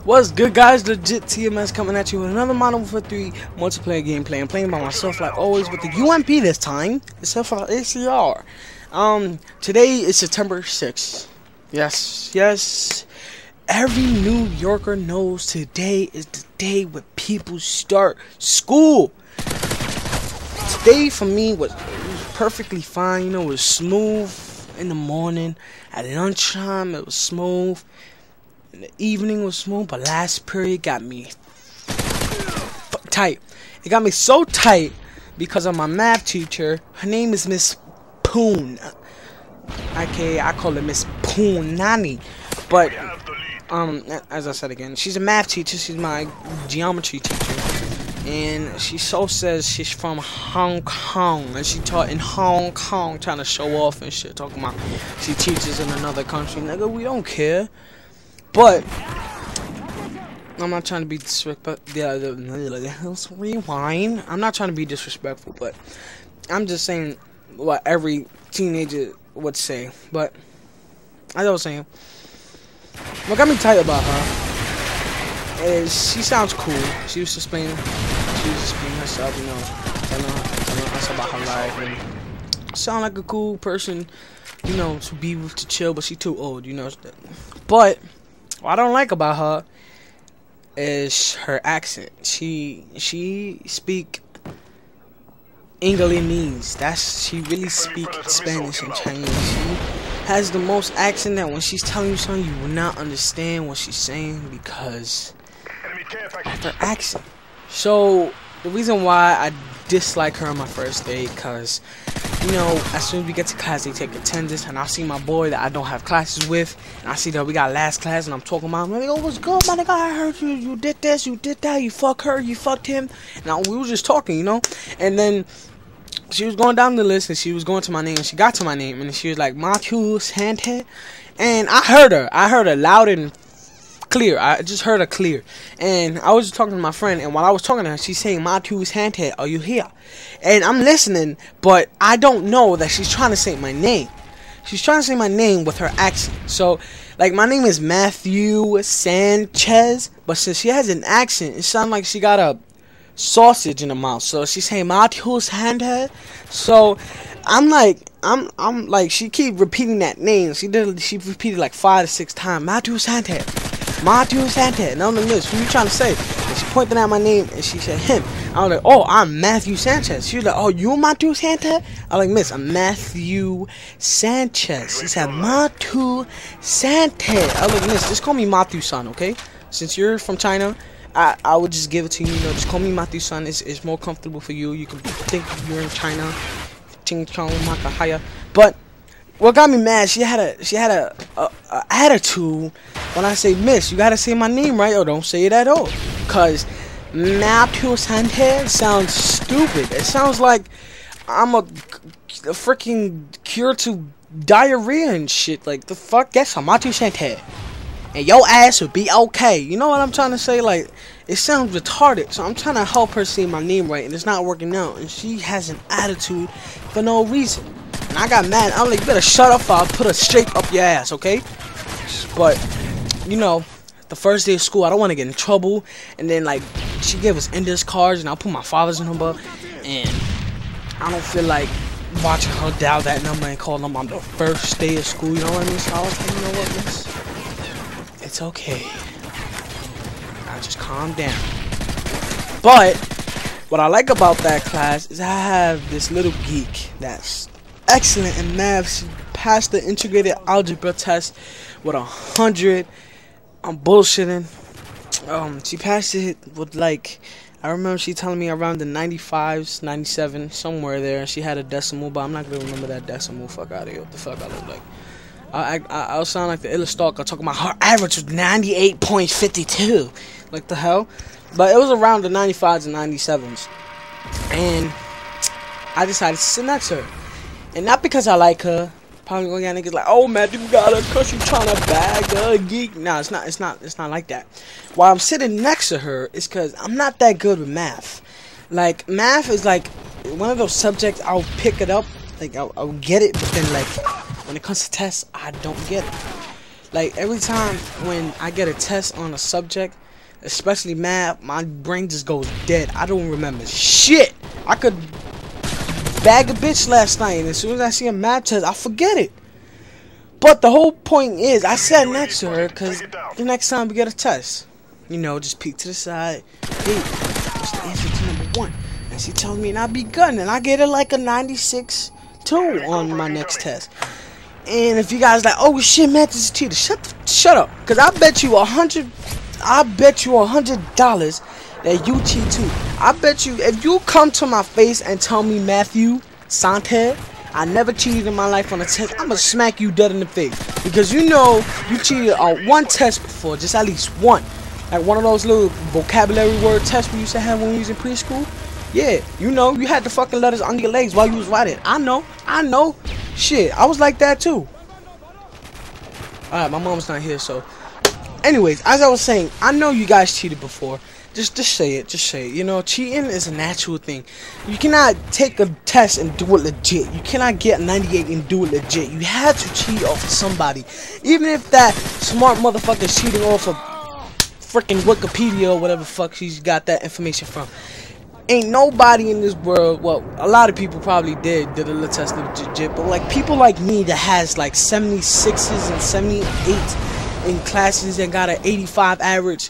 What's good, guys? Legit TMS coming at you with another MW3 multiplayer gameplay. I'm playing by myself like always with the UMP this time, except for ACR. Today is September 6th. Yes. Every New Yorker knows today is the day when people start school. Today for me was perfectly fine. You know, it was smooth in the morning. At lunchtime, it was smooth. In the evening was smooth, but last period got me tight. It got me so tight because of my math teacher. Her name is Miss Poon. Okay, I call her Miss Poonani. But as I said again, she's a math teacher. She's my geometry teacher, and she says she's from Hong Kong, and she taught in Hong Kong, trying to show off and shit, talking about she teaches in another country. Nigga, we don't care. But I'm not trying to be disrespectful. Let's rewind. I'm not trying to be disrespectful, but I'm just saying what every teenager would say. But as I was saying, what got me tight about her is she sounds cool. She was explaining herself, you know, telling us about her life, and sound like a cool person, you know, to be with, to chill. But she too old, you know. But what I don't like about her is her accent. She speak English. She really speak Spanish and Chinese. She has the most accent that when she's telling you something, you will not understand what she's saying because of her accent. So the reason why I dislike her on my first date, cause you know, as soon as we get to class, they take attendance, and I see my boy that I don't have classes with, and I see that we got last class, and I'm talking about him, like, oh, what's good, my nigga? I heard you did this, you did that, you fuck her, you fucked him, and we were just talking, you know, and then she was going down the list, and she was going to my name, and she got to my name, and she was like, MW3 Santa, and I heard her loud and clear. I just heard her clear, and I was just talking to my friend, and while I was talking to her, she's saying, MW3 Santa, are you here? And I'm listening, but I don't know that she's trying to say my name. She's trying to say my name with her accent. So, like, my name is Matthew Sanchez, but since she has an accent, it sounds like she got a sausage in her mouth. So she's saying MW3 Santa. So I'm like, she keep repeating that name. She repeated like 5 to 6 times. MW3 Santa. MW3 Santa. And I'm like, Miss, what are you trying to say? And she pointed out my name, and she said him. I was like, oh, I'm Matthew Sanchez. She was like, oh, you MW3 Santa? I was like, Miss, I'm Matthew Sanchez. She said, MW3 Santa. I was like, Miss, just call me Matthew-san, okay? Since you're from China, I would just give it to you. You know, just call me Matthew-san. It's more comfortable for you. You can think you're in China. Ching chong makahaya. But what got me mad, she had a attitude when I say, Miss, you gotta say my name right, or don't say it at all, cause MW3 Santa sounds stupid. It sounds like I'm a freaking cure to diarrhea and shit. Like, the fuck, that's a MW3 Santa, and your ass would be okay. You know what I'm trying to say? Like, it sounds retarded. So I'm trying to help her say my name right, and it's not working out. And she has an attitude for no reason. And I got mad. I'm like, you better shut up, or I'll put a straight up your ass, okay? But, you know, the first day of school, I don't want to get in trouble. And then, like, she gave us index cards, and I'll put my father's number. And I don't feel like watching her dial that number and call them on the first day of school. You know what I mean? So I was like, you know what, miss? It's okay. I'll just calm down. But what I like about that class is I have this little geek that's excellent in math. She passed the integrated algebra test with 100. I'm bullshitting. She passed it with, like, I remember she telling me around the 95s, 97, somewhere there. She had a decimal, but I'm not gonna remember that decimal. Fuck out of here. What the fuck I look like? I'll sound like the illest stalker talking about her average was 98.52. Like the hell? But it was around the 95s and 97s. And I decided to sit next to her. And not because I like her. Probably gonna get niggas like, oh man, you got her cause you trying to bag a geek. Nah, it's not like that. While I'm sitting next to her, it's cause I'm not that good with math. Like, math is like one of those subjects I'll pick it up, like I'll get it, but then, like, when it comes to tests, I don't get it. Like, every time when I get a test on a subject, especially math, my brain just goes dead. I don't remember shit. I could bag a bitch last night, and as soon as I see a math test, I forget it. But the whole point is, I sat next to her because the next time we get a test, you know, just peek to the side. Hey, what's the answer to number 1? And she tells me, and I be gunning, and I get it like a 96 2 on my next test. And if you guys like, oh shit, math is a cheater, shut up, because I bet you $100 that you cheat too. I bet you if you come to my face and tell me, Matthew Santer, I never cheated in my life on a test, I'ma smack you dead in the face, because you know you cheated on one test before, just at least one. Like one of those little vocabulary word tests we used to have when we was in preschool. Yeah, you know, you had the fucking letters under your legs while you was writing. I know. Shit, I was like that too. Alright, my mom's not here, so. Anyways, as I was saying, I know you guys cheated before. Just say it. You know, cheating is a natural thing. You cannot take a test and do it legit. You cannot get 98 and do it legit. You had to cheat off of somebody. Even if that smart motherfucker's cheating off of freaking Wikipedia or whatever the fuck she's got that information from. Ain't nobody in this world, well, a lot of people probably did a little test legit, but like people like me that has like 76s and 78 in classes and got an 85 average,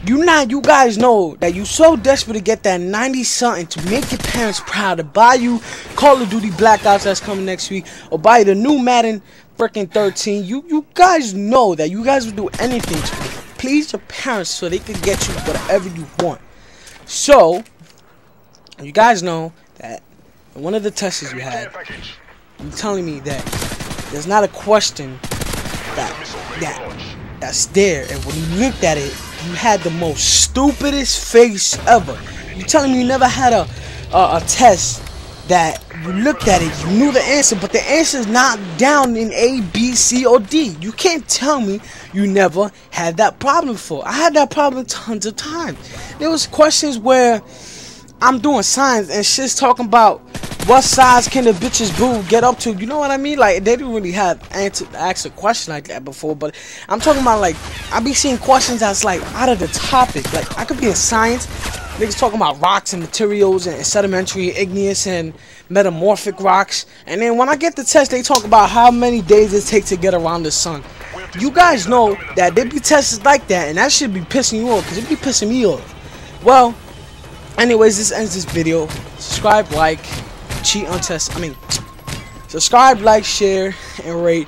you guys know that you so desperate to get that 90 something to make your parents proud, to buy you Call of Duty Black Ops that's coming next week, or buy the new Madden freaking 13. You guys know that you guys would do anything to please your parents so they could get you whatever you want. So you guys know that in one of the tests you had, you're telling me that there's not a question that's there, and when you looked at it, you had the most stupidest face ever. You're telling me you never had a test that you looked at it, you knew the answer, but the answer is not down in A, B, C, or D. You can't tell me you never had that problem before. I had that problem tons of times. There was questions where I'm doing science and shit's talking about what size can the bitch's boob get up to. You know what I mean? Like, they didn't really have asked a question like that before, but I'm talking about, like, I be seeing questions that's like out of the topic. Like, I could be in science, niggas talking about rocks and materials and sedimentary, igneous, and metamorphic rocks, and then when I get the test, they talk about how many days it takes to get around the sun. You guys know that there be tests like that, and that should be pissing you off, because it be pissing me off. Well, anyways, this ends this video. Subscribe, like, cheat on test. Subscribe, like, share, and rate.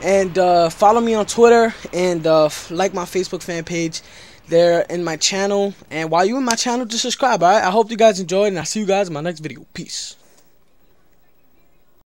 And follow me on Twitter and like my Facebook fan page. They're in my channel. And while you're in my channel, just subscribe, alright? I hope you guys enjoyed, and I'll see you guys in my next video. Peace.